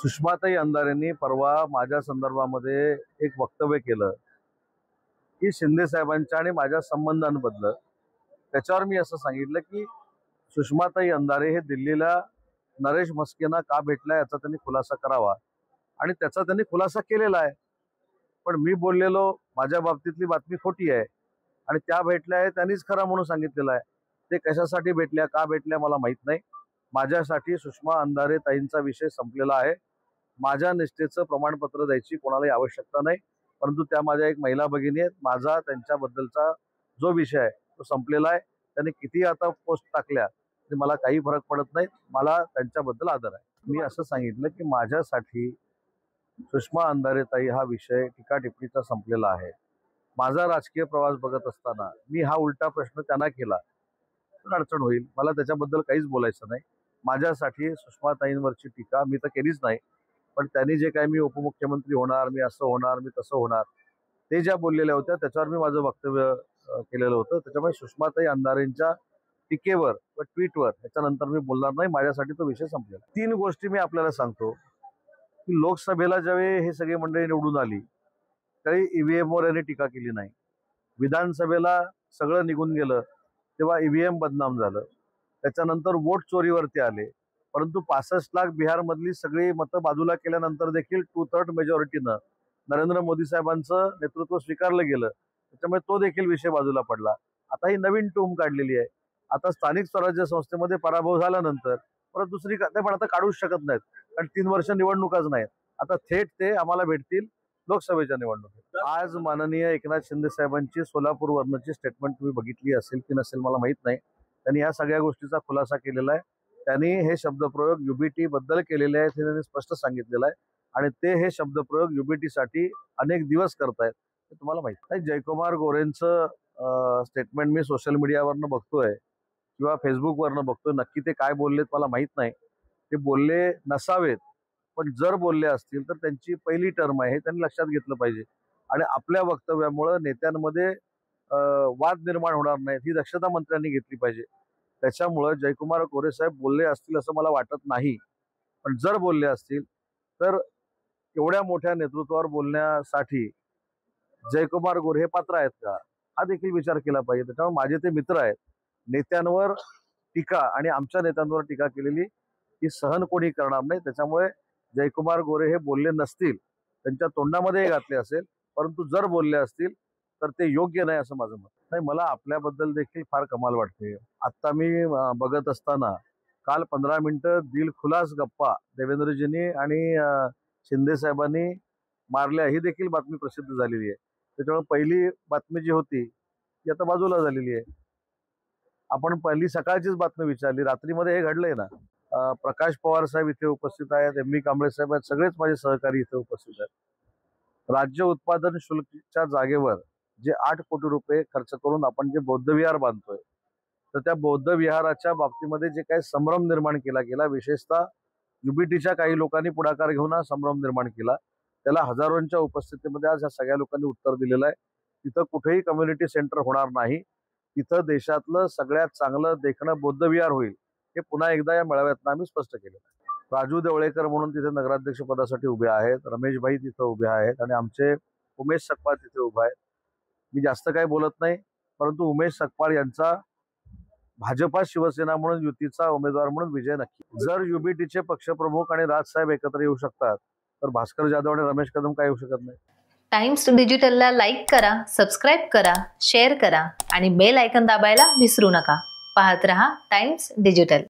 सुषमाताई अंधारेंनी परवा माझ्या संदर्भामध्ये एक वक्तव्य केलं की शिंदे साहेबांच्या आणि माझ्या संबंधांबद्दल. त्याच्यावर मी असं सांगितलं की सुषमाताई अंधारे हे दिल्लीला नरेश म्हस्केंना का भेटल्या याचा त्यांनी खुलासा करावा, आणि त्याचा त्यांनी खुलासा केलेला आहे. पण मी बोललेलो माझ्या बाबतीतली बातमी खोटी आहे आणि त्या भेटल्या आहे त्यांनीच खरं म्हणून सांगितलेलं आहे. ते कशासाठी भेटल्या, का भेटल्या मला माहित नाही. माझ्यासाठी सुषमा अंधारे ताईंचा विषय संपलेला आहे. माझ्या निष्ठेचं प्रमाणपत्र द्यायची कोणालाही आवश्यकता नाही, परंतु त्या माझ्या एक महिला भगिनी आहेत. माझा त्यांच्याबद्दलचा जो विषय आहे तो संपलेला आहे. त्यांनी किती आता पोस्ट टाकल्या तरी मला काही फरक पडत नाही. मला त्यांच्याबद्दल आदर आहे. मी असं सांगितलं की माझ्यासाठी सुषमा अंधारे ताई हा विषय टीका टिप्पणीचा संपलेला आहे. माझा राजकीय प्रवास बघत असताना मी हा उलटा प्रश्न त्यांना केला तर अडचण होईल. मला त्याच्याबद्दल काहीच बोलायचं नाही. माझ्यासाठी सुषमाताईंवरची टीका मी तर केलीच नाही, पण त्यांनी जे काही मी उपमुख्यमंत्री होणार, मी असं होणार, मी तसं होणार, ते ज्या बोललेल्या होत्या त्याच्यावर मी माझं वक्तव्य केलेलं होतं. त्याच्यामुळे सुषमाताई अंधारेंच्या टीकेवर व ट्विटवर त्याच्यानंतर मी बोलणार नाही. माझ्यासाठी तो विषय संपलेला. 3 गोष्टी मी आपल्याला सांगतो की लोकसभेला ज्यावेळी हे सगळी मंडळी निवडून आली त्यावेळी ईव्हीएमवर यांनी टीका केली नाही. विधानसभेला सगळं निघून गेलं तेव्हा ईव्हीएम बदनाम झालं. त्याच्यानंतर वोट चोरीवरती आले, परंतु 65 लाख बिहारमधली सगळी मतं बाजूला केल्यानंतर देखील 2/3 मेजॉरिटीनं नरेंद्र मोदी साहेबांचं नेतृत्व स्वीकारलं गेलं. त्याच्यामुळे तो देखील विषय बाजूला पडला. आता ही नवीन टूम काढलेली आहे. आता स्थानिक स्वराज्य संस्थेमध्ये पराभव झाल्यानंतर परत दुसरी ते पण आता काढूच शकत नाहीत, कारण 3 वर्ष निवडणुकाच नाहीत. आता थेट ते आम्हाला भेटतील लोकसभेच्या निवडणुकीत. आज माननीय एकनाथ शिंदे साहेबांची सोलापूरवरची स्टेटमेंट तुम्ही बघितली असेल की नसेल मला माहित नाही. त्यांनी या सगळ्या गोष्टीचा खुलासा केलेला आहे. त्यांनी हे शब्दप्रयोग युबीटी बद्दल केलेले आहेत हे त्यांनी स्पष्ट सांगितलेलं आहे, आणि ते हे शब्दप्रयोग युबीटीसाठी अनेक दिवस करतायत हे तुम्हाला माहित नाही. जयकुमार गोरेंचं स्टेटमेंट मी सोशल मीडियावरनं बघतोय किंवा फेसबुकवरनं बघतोय. नक्की ते काय बोललेत मला माहित नाही. ते बोलले नसावेत, पण जर बोलले असतील तर त्यांची पहिली टर्म आहे हे त्यांनी लक्षात घेतलं पाहिजे. आणि आपल्या वक्तव्यामुळं नेत्यांमध्ये वाद निर्माण होणार नाहीत ही दक्षता मंत्र्यांनी घेतली पाहिजे. त्याच्यामुळं जयकुमार गोरे साहेब बोलले असतील असं मला वाटत नाही, पण जर बोलले असतील तर एवढ्या मोठ्या नेतृत्वावर बोलण्यासाठी जयकुमार गोरे हे पात्र आहेत का हा देखील विचार केला पाहिजे. त्याच्यामुळे माझे ते मित्र आहेत. नेत्यांवर टीका आणि आमच्या नेत्यांवर टीका केलेली ही सहन कोणी करणार नाही. त्याच्यामुळे जयकुमार गोरे हे बोलले नसतील, त्यांच्या तोंडामध्ये घातले असेल, परंतु जर बोलले असतील तर ते योग्य नाही असं माझं मत नाही. मला आपल्याबद्दल देखील फार कमाल वाटते. आता मी बघत असताना काल 15 मिनिटं दिलखुलास गप्पा देवेंद्रजींनी आणि शिंदे साहेबांनी मारल्या ही देखील बातमी प्रसिद्ध झालेली आहे. त्याच्यामुळे पहिली बातमी जी होती ती आता बाजूला झालेली आहे. आपण पहिली सकाळचीच बातमी विचारली, रात्रीमध्ये हे घडलंय ना. प्रकाश पवार साहेब इथे उपस्थित आहेत, एम.बी. कांबळे साहेब आहेत, सगळेच माझे सहकारी इथे उपस्थित आहेत. राज्य उत्पादन शुल्कच्या जागेवर जे 8 कोटी रुपये खर्च करून आपण जे बौद्ध विहार बांधतोय, तर त्या बौद्ध विहाराच्या बाबतीमध्ये जे काही संभ्रम निर्माण केला गेला, विशेषतः युबीटीच्या काही लोकांनी पुढाकार घेऊन हा संभ्रम निर्माण केला, त्याला हजारोंच्या उपस्थितीमध्ये आज ह्या सगळ्या लोकांनी उत्तर दिलेलं आहे. तिथं कुठेही कम्युनिटी सेंटर होणार नाही. तिथं देशातलं सगळ्यात चांगलं देखणं बौद्ध विहार होईल हे पुन्हा एकदा या मेळाव्यातनं आम्ही स्पष्ट केलं. राजू देवळेकर म्हणून तिथे नगराध्यक्ष पदासाठी उभे आहेत, रमेशभाई तिथं उभे आहेत आणि आमचे उमेश सकपाळ तिथे उभे आहेत. मी जास्त काही बोलत नाही, परंतु उमेश सकपाळ यांचा भाजपा शिवसेना म्हणून युतीचा उमेदवार म्हणून विजय नक्की. जर युबीटीचे पक्षप्रमुख आणि राजसाहेब एकत्र येऊ शकतात तर भास्कर जाधव आणि रमेश कदम काय येऊ शकत नाही. टाइम्स डिजिटलला लाईक करा, सबस्क्राईब करा, शेअर करा आणि बेल आयकॉन दाबायला विसरू नका. पाहत रहा टाइम्स डिजिटल.